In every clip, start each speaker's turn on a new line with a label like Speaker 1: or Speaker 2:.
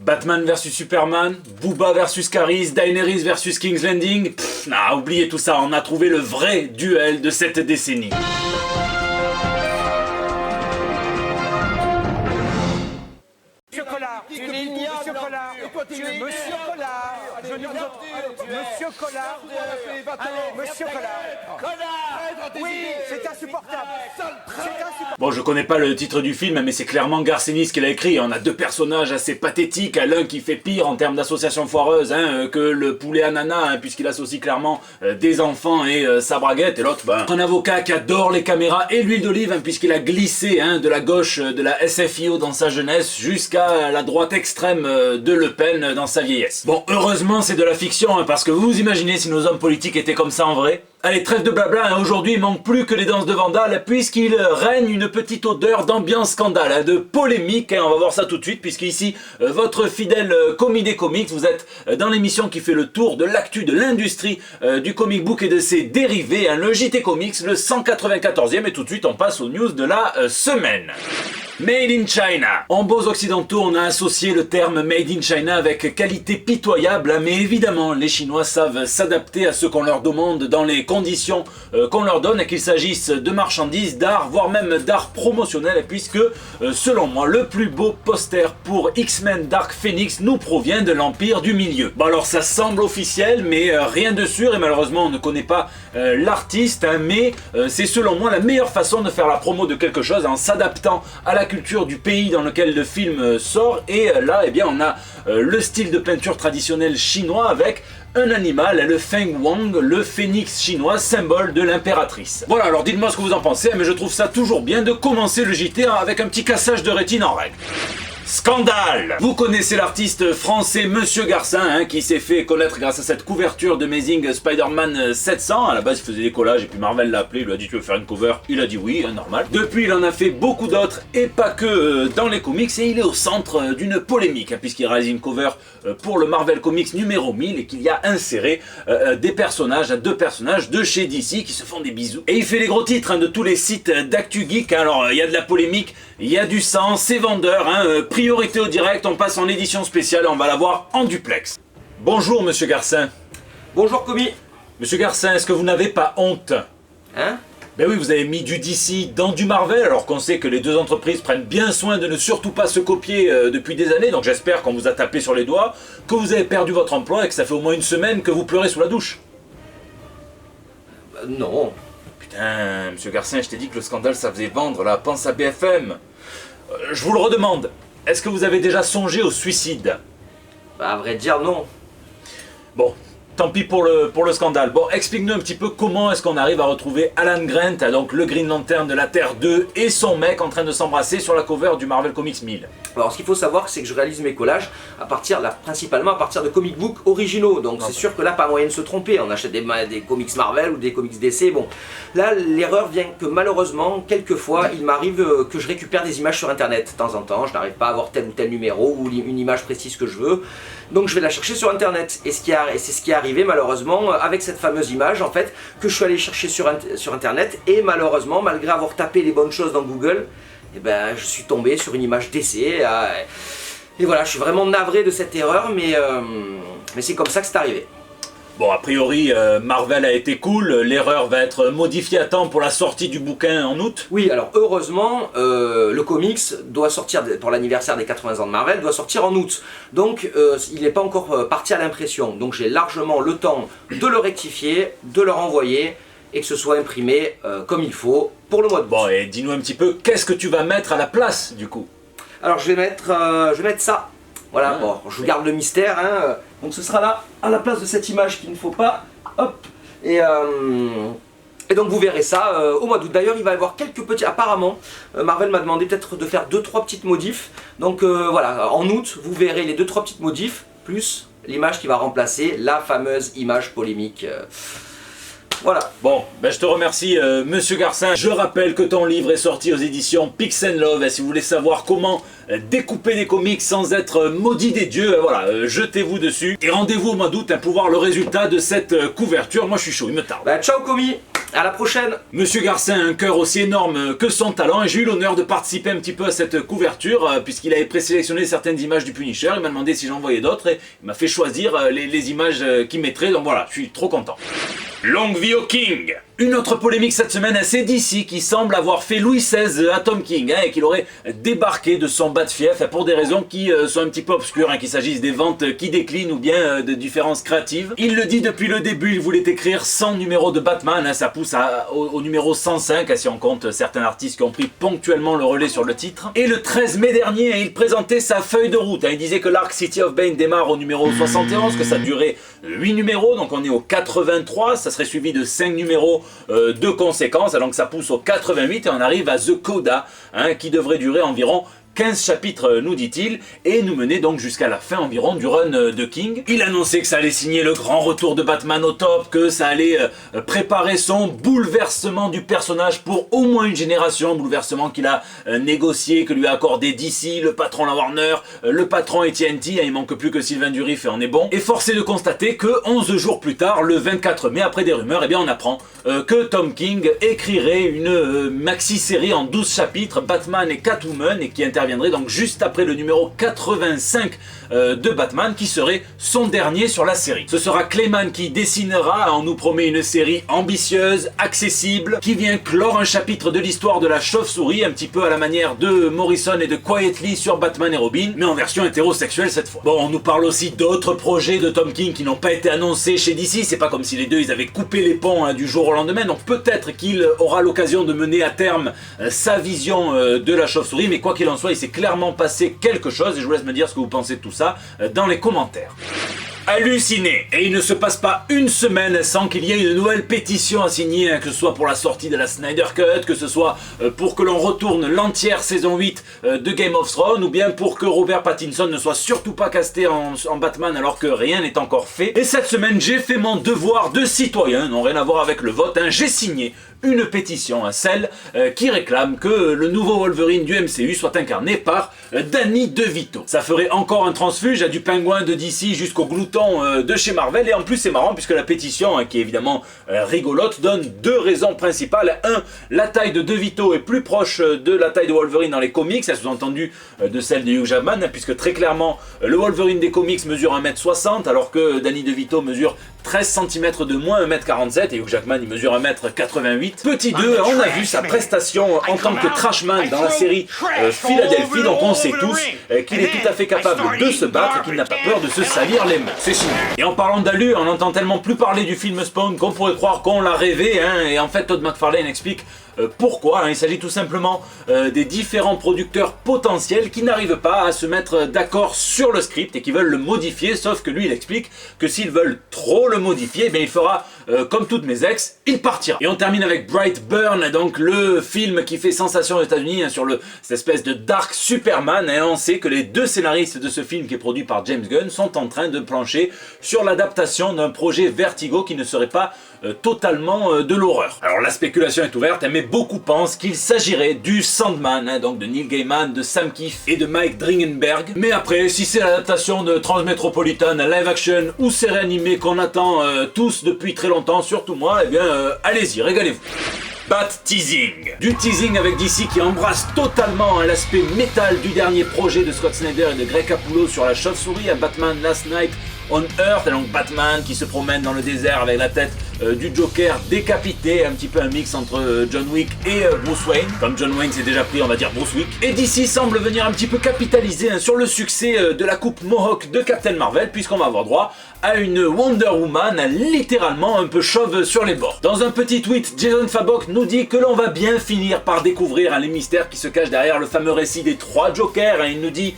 Speaker 1: Batman versus Superman, Booba versus Caris, Daenerys versus King's Landing. Nah, oubliez tout ça, on a trouvé le vrai duel de cette décennie.
Speaker 2: Monsieur Collard, Monsieur Collard, Monsieur Collard, Monsieur Collard, Monsieur Collard, oui, c'est insupportable.
Speaker 1: Bon, je connais pas le titre du film, mais c'est clairement Garcenis qui l'a écrit. On a deux personnages assez pathétiques, l'un qui fait pire en termes d'association foireuse que le poulet ananas, puisqu'il associe clairement des enfants et sa braguette, et l'autre, un avocat qui adore les caméras et l'huile d'olive, puisqu'il a glissé de la gauche de la SFIO dans sa jeunesse jusqu'à la droite extrême de Le Pen dans sa vieillesse. Bon, heureusement c'est de la fiction, parce que vous imaginez si nos hommes politiques étaient comme ça en vrai? Allez, trêve de blabla, aujourd'hui il manque plus que les danses de Vandale, puisqu'il règne une petite odeur d'ambiance scandale, de polémique, on va voir ça tout de suite, puisqu'ici, votre fidèle commis des comics, vous êtes dans l'émission qui fait le tour de l'actu de l'industrie du comic book et de ses dérivés, le JT Comics, le 194e, et tout de suite on passe aux news de la semaine. Made in China. En beaux occidentaux, on a associé le terme Made in China avec qualité pitoyable, mais évidemment, les Chinois savent s'adapter à ce qu'on leur demande dans les conditions qu'on leur donne, qu'il s'agisse de marchandises, d'art, voire même d'art promotionnel, puisque, selon moi, le plus beau poster pour X-Men Dark Phoenix nous provient de l'Empire du Milieu. Bon alors, ça semble officiel, mais rien de sûr, et malheureusement, on ne connaît pas l'artiste, mais c'est selon moi la meilleure façon de faire la promo de quelque chose, en s'adaptant à la culture du pays dans lequel le film sort, et là eh bien on a le style de peinture traditionnel chinois avec un animal, le Feng Wang, le phénix chinois, symbole de l'impératrice. Voilà, alors dites-moi ce que vous en pensez, mais je trouve ça toujours bien de commencer le JT avec un petit cassage de rétine en règle. Scandale! Vous connaissez l'artiste français Monsieur Garcin, qui s'est fait connaître grâce à cette couverture de Amazing Spider-Man 700. À la base, il faisait des collages et puis Marvel l'a appelé, il lui a dit tu veux faire une cover? Il a dit oui, normal. Depuis, il en a fait beaucoup d'autres et pas que dans les comics, et il est au centre d'une polémique, puisqu'il réalise une cover pour le Marvel Comics numéro 1000 et qu'il y a inséré deux personnages de chez DC qui se font des bisous. Et il fait les gros titres de tous les sites d'actu geek. Alors, il y a de la polémique, il y a du sang, c'est vendeur, priorité au direct, on passe en édition spéciale et on va la voir en duplex. Bonjour Monsieur Garcin.
Speaker 3: Bonjour commis.
Speaker 1: Monsieur Garcin, est-ce que vous n'avez pas honte?
Speaker 3: Hein?
Speaker 1: Ben oui, vous avez mis du DC dans du Marvel, alors qu'on sait que les deux entreprises prennent bien soin de ne surtout pas se copier depuis des années, donc j'espère qu'on vous a tapé sur les doigts, que vous avez perdu votre emploi et que ça fait au moins une semaine que vous pleurez sous la douche.
Speaker 3: Non.
Speaker 1: Putain, Monsieur Garcin, je t'ai dit que le scandale ça faisait vendre, là, pense à BFM. Je vous le redemande. Est-ce que vous avez déjà songé au suicide?
Speaker 3: Bah, à vrai dire, non.
Speaker 1: Bon, tant pis pour le scandale. Bon, explique-nous un petit peu comment est-ce qu'on arrive à retrouver Alan Grant, donc le Green Lantern de la Terre 2, et son mec en train de s'embrasser sur la cover du Marvel Comics 1000.
Speaker 3: Alors, ce qu'il faut savoir, c'est que je réalise mes collages principalement à partir de comic books originaux. Donc, c'est sûr que là, pas moyen de se tromper. On achète des comics Marvel ou des comics DC. Bon, là, l'erreur vient que malheureusement, quelquefois, il m'arrive que je récupère des images sur Internet. De temps en temps, je n'arrive pas à avoir tel ou tel numéro ou une image précise que je veux. Donc, je vais la chercher sur Internet. Et c'est ce qui est arrivé, malheureusement, avec cette fameuse image, en fait, que je suis allé chercher sur Internet. Et malheureusement, malgré avoir tapé les bonnes choses dans Google, et ben, je suis tombé sur une image DC. Et voilà, je suis vraiment navré de cette erreur, mais c'est comme ça que c'est arrivé.
Speaker 1: Bon, a priori, Marvel a été cool, l'erreur va être modifiée à temps pour la sortie du bouquin en août.
Speaker 3: Oui, alors heureusement, le comics doit sortir, pour l'anniversaire des 80 ans de Marvel, doit sortir en août. Donc, il n'est pas encore parti à l'impression. Donc, j'ai largement le temps de le rectifier, de le renvoyer, et que ce soit imprimé comme il faut pour le mois d'août.
Speaker 1: Bon, et dis-nous un petit peu, qu'est-ce que tu vas mettre à la place, du coup?
Speaker 3: Alors, je vais mettre ça. Voilà, bon, je vous garde le mystère, donc ce sera là, à la place de cette image qu'il ne faut pas, hop, et donc vous verrez ça au mois d'août. D'ailleurs, il va y avoir quelques petits, apparemment, Marvel m'a demandé peut-être de faire 2-3 petites modifs, donc voilà, en août, vous verrez les 2-3 petites modifs, plus l'image qui va remplacer la fameuse image polémique. Voilà.
Speaker 1: Bon, ben je te remercie Monsieur Garcin. Je rappelle que ton livre est sorti aux éditions Pix & Love. Et si vous voulez savoir comment découper des comics sans être maudit des dieux, voilà, jetez-vous dessus. Et rendez-vous au mois d'août pour voir le résultat de cette couverture. Moi je suis chaud, il me tarde.
Speaker 3: Bah ciao commis. À la prochaine.
Speaker 1: Monsieur Garcin a un cœur aussi énorme que son talent et j'ai eu l'honneur de participer un petit peu à cette couverture puisqu'il avait présélectionné certaines images du Punisher, il m'a demandé si j'en voyais d'autres et il m'a fait choisir les images qu'il mettrait, donc voilà, je suis trop content. Longue vie au King! Une autre polémique cette semaine, c'est DC qui semble avoir fait Louis XVI à Tom King et qu'il aurait débarqué de son bas de fief pour des raisons qui sont un petit peu obscures, qu'il s'agisse des ventes qui déclinent ou bien de différences créatives. Il le dit depuis le début, il voulait écrire 100 numéros de Batman, ça pousse au numéro 105 si on compte certains artistes qui ont pris ponctuellement le relais sur le titre. Et le 13 mai dernier, il présentait sa feuille de route, il disait que l'arc City of Bane démarre au numéro 71, que ça durait 8 numéros, donc on est au 83, ça serait suivi de 5 numéros de conséquences, donc ça pousse au 88 et on arrive à The Coda, qui devrait durer environ 15 chapitres nous dit-il, et nous mener donc jusqu'à la fin environ du run de King. Il annonçait que ça allait signer le grand retour de Batman au top, que ça allait préparer son bouleversement du personnage pour au moins une génération, bouleversement qu'il a négocié, que lui a accordé DC, le patron la Warner, le patron AT&T, il manque plus que Sylvain Durif et on est bon. Et force est de constater que 11 jours plus tard, le 24 mai, après des rumeurs, on apprend que Tom King écrirait une maxi-série en 12 chapitres, Batman et Catwoman, et qui interviendrait donc juste après le numéro 85 de Batman, qui serait son dernier sur la série. Ce sera Clayman qui dessinera, on nous promet une série ambitieuse, accessible, qui vient clore un chapitre de l'histoire de la chauve-souris, un petit peu à la manière de Morrison et de Quietly sur Batman et Robin, mais en version hétérosexuelle cette fois. Bon, on nous parle aussi d'autres projets de Tom King qui n'ont pas été annoncés chez DC, c'est pas comme si les deux ils avaient coupé les ponts du jour au lendemain, donc peut-être qu'il aura l'occasion de mener à terme sa vision de la chauve-souris, mais quoi qu'il en soit, il s'est clairement passé quelque chose et je vous laisse me dire ce que vous pensez de tout ça dans les commentaires. Halluciné. Et il ne se passe pas une semaine sans qu'il y ait une nouvelle pétition à signer, que ce soit pour la sortie de la Snyder Cut, que ce soit pour que l'on retourne l'entière saison 8 de Game of Thrones, ou bien pour que Robert Pattinson ne soit surtout pas casté en Batman alors que rien n'est encore fait. Et cette semaine, j'ai fait mon devoir de citoyen, non rien à voir avec le vote, j'ai signé une pétition, celle qui réclame que le nouveau Wolverine du MCU soit incarné par Danny DeVito. Ça ferait encore un transfuge du pingouin de DC jusqu'au glouton de chez Marvel, et en plus c'est marrant puisque la pétition, qui est évidemment rigolote, donne deux raisons principales. Un, la taille de DeVito est plus proche de la taille de Wolverine dans les comics, ça sous-entendu de celle de Hugh Jackman, puisque très clairement le Wolverine des comics mesure 1m60 alors que Danny DeVito mesure 13 cm de moins 1m47 et Hugh Jackman il mesure 1m88. Petit 2, on a vu sa prestation en tant que Trashman dans la série Philadelphie, donc on sait tous qu'il est tout à fait capable de se battre et qu'il n'a pas peur de se salir les mains. C'est signé. Et en parlant d'allure, on n'entend tellement plus parler du film Spawn qu'on pourrait croire qu'on l'a rêvé, et en fait Todd McFarlane explique pourquoi. Il s'agit tout simplement des différents producteurs potentiels qui n'arrivent pas à se mettre d'accord sur le script et qui veulent le modifier, sauf que lui il explique que s'ils veulent trop le modifier, il fera comme toutes mes ex, il partira. Et on termine avec Brightburn, donc le film qui fait sensation aux États-Unis sur cette espèce de dark Superman, et on sait que les deux scénaristes de ce film qui est produit par James Gunn sont en train de plancher sur l'adaptation d'un projet Vertigo qui ne serait pas totalement de l'horreur. Alors la spéculation est ouverte, mais beaucoup pensent qu'il s'agirait du Sandman, donc de Neil Gaiman, de Sam Keefe et de Mike Dringenberg. Mais après, si c'est l'adaptation de Transmetropolitan live action ou série animée qu'on attend tous depuis très longtemps, surtout moi, allez-y, régalez-vous. Bat teasing. Du teasing avec DC qui embrasse totalement l'aspect métal du dernier projet de Scott Snyder et de Greg Capullo sur la chauve-souris, à Batman Last Night on Earth, et donc Batman qui se promène dans le désert avec la tête du Joker décapité, un petit peu un mix entre John Wick et Bruce Wayne. Comme John Wayne s'est déjà pris, on va dire Bruce Wick. Et DC semble venir un petit peu capitaliser sur le succès de la coupe Mohawk de Captain Marvel, puisqu'on va avoir droit à une Wonder Woman littéralement un peu chauve sur les bords. Dans un petit tweet, Jason Fabok nous dit que l'on va bien finir par découvrir les mystères qui se cachent derrière le fameux récit des 3 Jokers. Il nous dit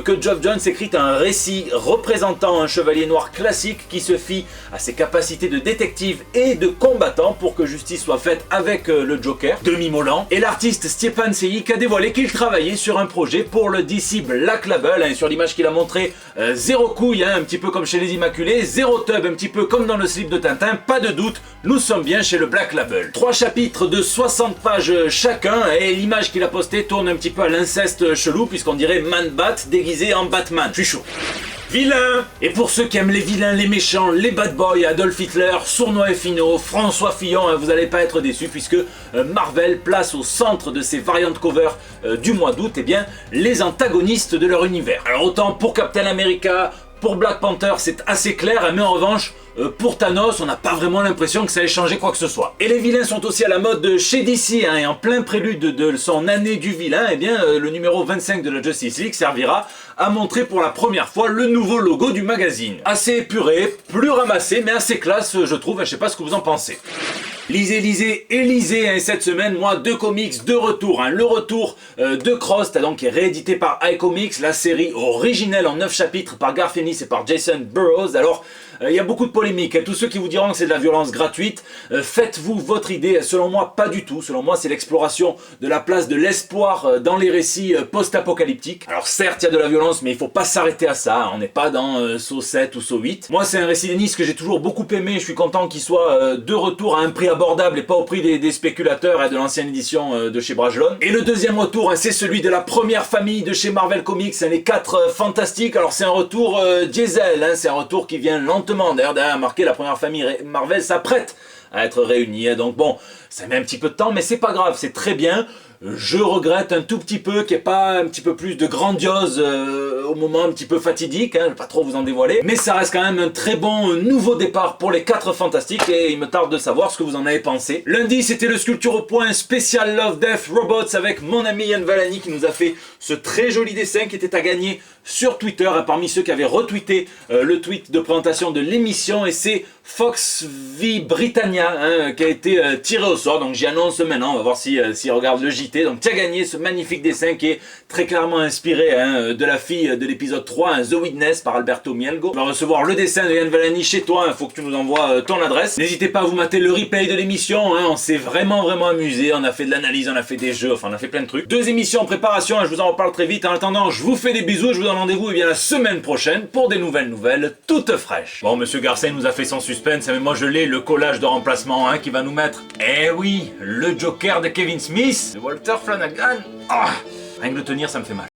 Speaker 1: que Geoff Johns écrit un récit représentant un chevalier noir classique qui se fie à ses capacités de détective et de combattant pour que justice soit faite avec le Joker, demi-mollant. Et l'artiste Stjepan Sejic a dévoilé qu'il travaillait sur un projet pour le DC Black Label, et sur l'image qu'il a montré, zéro couille, un petit peu comme chez les Immaculés, zéro tub, un petit peu comme dans le slip de Tintin, pas de doute, nous sommes bien chez le Black Label. 3 chapitres de 60 pages chacun, et l'image qu'il a postée tourne un petit peu à l'inceste chelou, puisqu'on dirait Man-Bat déguisé en Batman. Je suis chaud. Vilain. Et pour ceux qui aiment les vilains, les méchants, les bad boys, Adolf Hitler, Sournois et Finot, François Fillon, vous n'allez pas être déçus puisque Marvel place au centre de ses variant covers du mois d'août, eh bien, les antagonistes de leur univers. Alors autant pour Captain America, pour Black Panther, c'est assez clair, mais en revanche, pour Thanos, on n'a pas vraiment l'impression que ça ait changé quoi que ce soit. Et les vilains sont aussi à la mode chez DC, et en plein prélude de son année du vilain, eh bien, le numéro 25 de la Justice League servira à montrer pour la première fois le nouveau logo du magazine. Assez épuré, plus ramassé, mais assez classe, je trouve, je sais pas ce que vous en pensez. Lisez, lisez et lisez, hein, cette semaine, moi, 2 comics de retour. Hein. Le retour de Cross, donc, qui est réédité par iComics, la série originelle en 9 chapitres par Garth Ennis et par Jason Burrows. Alors, il y a beaucoup de polémiques. Hein. Tous ceux qui vous diront que c'est de la violence gratuite, faites-vous votre idée. Selon moi, pas du tout. Selon moi, c'est l'exploration de la place de l'espoir dans les récits post-apocalyptiques. Alors certes, il y a de la violence, mais il faut pas s'arrêter à ça. On n'est pas dans Saw 7 ou Saw 8. Moi, c'est un récit d'Ennis que j'ai toujours beaucoup aimé. Je suis content qu'il soit de retour à un prix abordable et pas au prix des spéculateurs et de l'ancienne édition de chez Brajlon. Et le deuxième retour, hein, c'est celui de la première famille de chez Marvel Comics, hein, les 4 Fantastiques. Alors c'est un retour diesel, hein, c'est un retour qui vient lentement. D'ailleurs, derrière marqué, la première famille Marvel s'apprête à être réunie. Hein, donc bon, ça met un petit peu de temps, mais c'est pas grave, c'est très bien. Je regrette un tout petit peu qu'il n'y ait pas un petit peu plus de grandiose au moment un petit peu fatidique, hein, je vais pas trop vous en dévoiler, mais ça reste quand même un très bon nouveau départ pour les 4 Fantastiques et il me tarde de savoir ce que vous en avez pensé. Lundi, c'était le Sculpture au point spécial Love, Death, Robots avec mon ami Yann Valani qui nous a fait ce très joli dessin qui était à gagner sur Twitter, hein, parmi ceux qui avaient retweeté le tweet de présentation de l'émission, et c'est Fox v Britannia hein, qui a été tiré au sort, donc j'y annonce maintenant, on va voir s'il regarde le JT. Donc tu as gagné ce magnifique dessin qui est très clairement inspiré hein, de la fille de l'épisode 3, hein, The Witness par Alberto Mielgo. Tu vas recevoir le dessin de Yann Valani chez toi, il faut que tu nous envoies ton adresse. N'hésitez pas à vous mater le replay de l'émission, hein, on s'est vraiment amusé, on a fait de l'analyse, on a fait des jeux, enfin on a fait plein de trucs. 2 émissions en préparation, hein, je vous en reparle très vite. En attendant, je vous fais des bisous, je vous donne rendez-vous la semaine prochaine pour des nouvelles toutes fraîches. Bon, monsieur Garcin nous a fait son suspense, mais moi je l'ai, le collage de remplacement hein, qui va nous mettre, eh oui, le Joker de Kevin Smith, de Walter Flanagan. Ah, rien que de tenir, ça me fait mal.